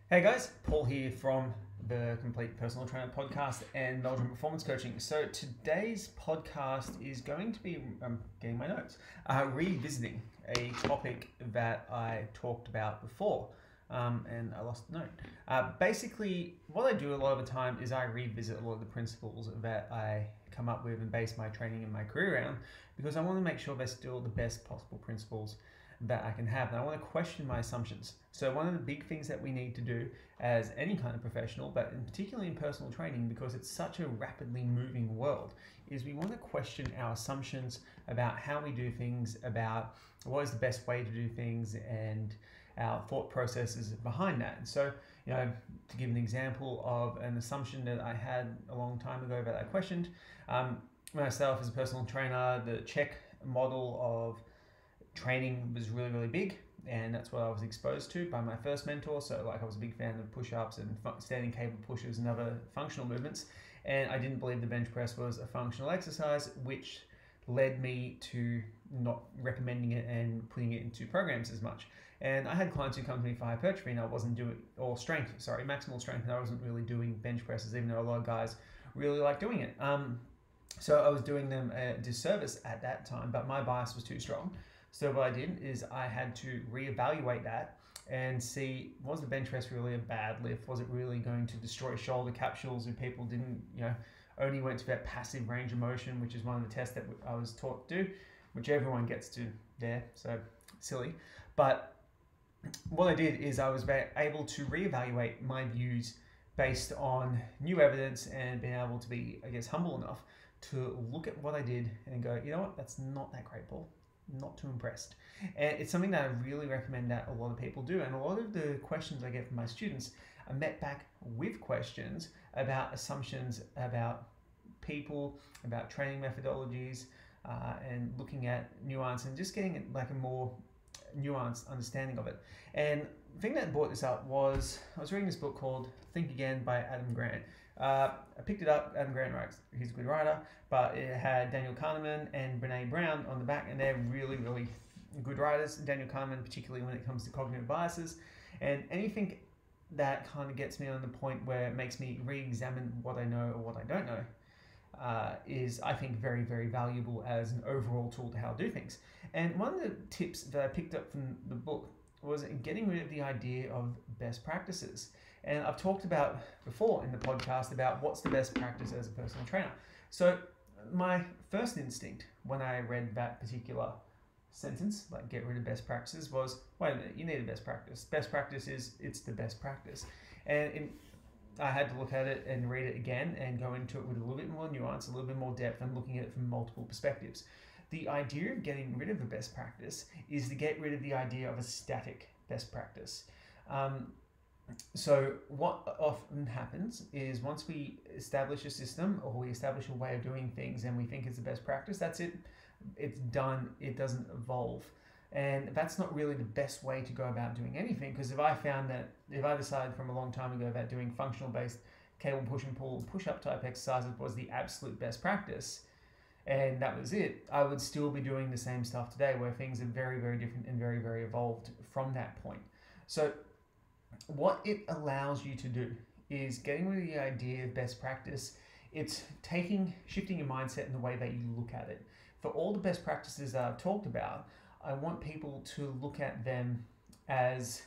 Hey guys, Paul here from the Complete Personal Trainer podcast and Meldrum Performance Coaching. So today's podcast is going to be, I'm getting my notes, revisiting a topic that I talked about before, and I lost the note. Basically, what I do a lot of the time is I revisit a lot of the principles that I come up with and base my training and my career around, because I want to make sure they're still the best possible principles that I can have, and I want to question my assumptions. So one of the big things that we need to do as any kind of professional, but particularly in personal training, because it's such a rapidly moving world, is we want to question our assumptions about how we do things, about what is the best way to do things, and our thought processes behind that. And so, to give an example of an assumption that I had a long time ago that I questioned, myself as a personal trainer, the Czech model of training was really, really big, and that's what I was exposed to by my first mentor. So I was a big fan of push-ups and standing cable pushes and other functional movements, and I didn't believe the bench press was a functional exercise, which led me to not recommending it and putting it into programs as much. And I had clients who come to me for hypertrophy and I wasn't doing, or maximal strength, and I wasn't really doing bench presses, even though a lot of guys really like doing it. So I was doing them a disservice at that time, but my bias was too strong. So what I did is I had to reevaluate that and see, was the bench press really a bad lift? Was it really going to destroy shoulder capsules if people didn't, only went to that passive range of motion, which is one of the tests that I was taught to do, which everyone gets to there, so silly. But what I did is I was able to reevaluate my views based on new evidence and being able to be, humble enough to look at what I did and go, you know what, that's not that great, Paul. Not too impressed. And it's something that I really recommend that a lot of people do. And a lot of the questions I get from my students are met back with questions about assumptions about people, about training methodologies, and looking at nuance and just getting a more nuanced understanding of it. And the thing that brought this up was I was reading this book called Think Again by Adam Grant. I picked it up. Adam Grant writes, he's a good writer, but it had Daniel Kahneman and Brene Brown on the back, and they're really, really good writers. Daniel Kahneman, particularly when it comes to cognitive biases, and anything that kind of gets me on the point where it makes me re-examine what I know or what I don't know, is, I think, very, very valuable as an overall tool to how to do things. And one of the tips that I picked up from the book was getting rid of the idea of best practices. And I've talked about before in the podcast about what's the best practice as a personal trainer. So my first instinct when I read that particular sentence, like get rid of best practices, was, wait a minute, you need a best practice. Best practice is, it's the best practice. And I had to look at it and read it again and go into it with a little bit more nuance, a little bit more depth, and looking at it from multiple perspectives. The idea of getting rid of the best practice is to get rid of the idea of a static best practice. So what often happens is once we establish a system or we establish a way of doing things and we think it's the best practice, that's it. It's done. It doesn't evolve. And that's not really the best way to go about doing anything, because if I decided from a long time ago that doing functional based cable push and pull and push up type exercises was the absolute best practice, and that was it, I would still be doing the same stuff today, where things are very, very different and very, very evolved from that point. So what it allows you to do is getting rid of the idea of best practice. It's shifting your mindset in the way that you look at it. For all the best practices that I've talked about, I want people to look at them as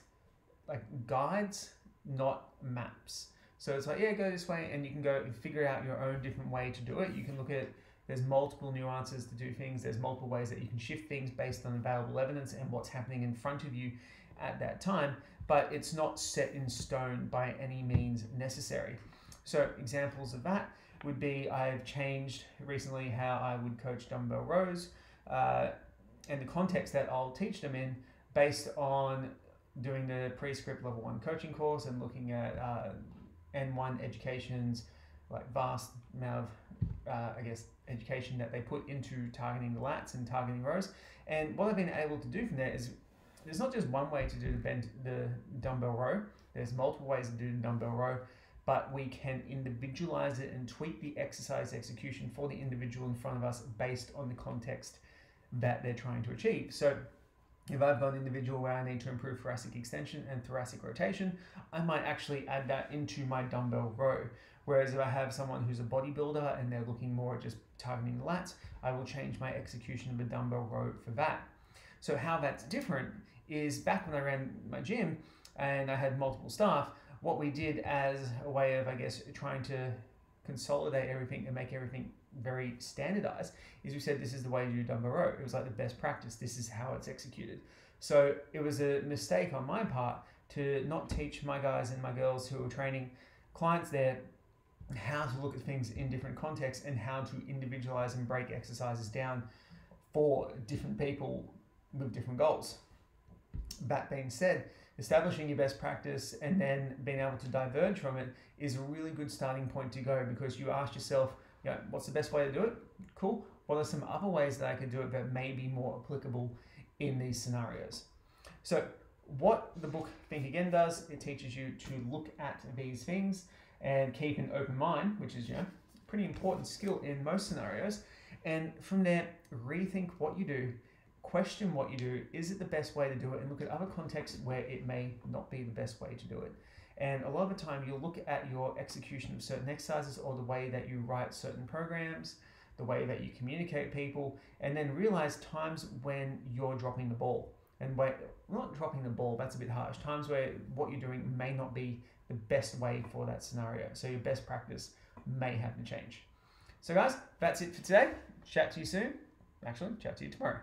like guides, not maps. So it's like, yeah, go this way, and you can go and figure out your own different way to do it. You can look at, there's multiple nuances to do things. There's multiple ways that you can shift things based on available evidence and what's happening in front of you at that time, but it's not set in stone by any means necessary. So examples of that would be, I've changed recently how I would coach dumbbell rows, and the context that I'll teach them in, based on doing the Prescript Level 1 coaching course and looking at N1 education's vast amount of education that they put into targeting the lats and targeting rows. And what I've been able to do from there is, there's not just one way to do the dumbbell row. There's multiple ways to do the dumbbell row, but we can individualize it and tweak the exercise execution for the individual in front of us based on the context that they're trying to achieve. So If I've got an individual where I need to improve thoracic extension and thoracic rotation, I might actually add that into my dumbbell row. Whereas if I have someone who's a bodybuilder and they're looking more at just targeting the lats, I will change my execution of a dumbbell row for that. So how that's different is back when I ran my gym and I had multiple staff, what we did as a way of, I guess, trying to consolidate everything and make everything very standardized is we said this is the way you do dumbbell row. It was like the best practice. This is how it's executed. So it was a mistake on my part to not teach my guys and my girls who were training clients there how to look at things in different contexts and how to individualize and break exercises down for different people with different goals. That being said, establishing your best practice and then being able to diverge from it is a really good starting point to go, because you ask yourself, what's the best way to do it? Cool. What are some other ways that I could do it that may be more applicable in these scenarios? So what the book Think Again does, it teaches you to look at these things and keep an open mind, which is, a pretty important skill in most scenarios. And from there, rethink what you do, question what you do. Is it the best way to do it? And look at other contexts where it may not be the best way to do it. And a lot of the time you'll look at your execution of certain exercises or the way that you write certain programs, the way that you communicate with people, and then realize times when you're dropping the ball. And not dropping the ball, that's a bit harsh. Times where what you're doing may not be the best way for that scenario. So your best practice may have to change. So guys, that's it for today. Chat to you soon. Actually, chat to you tomorrow.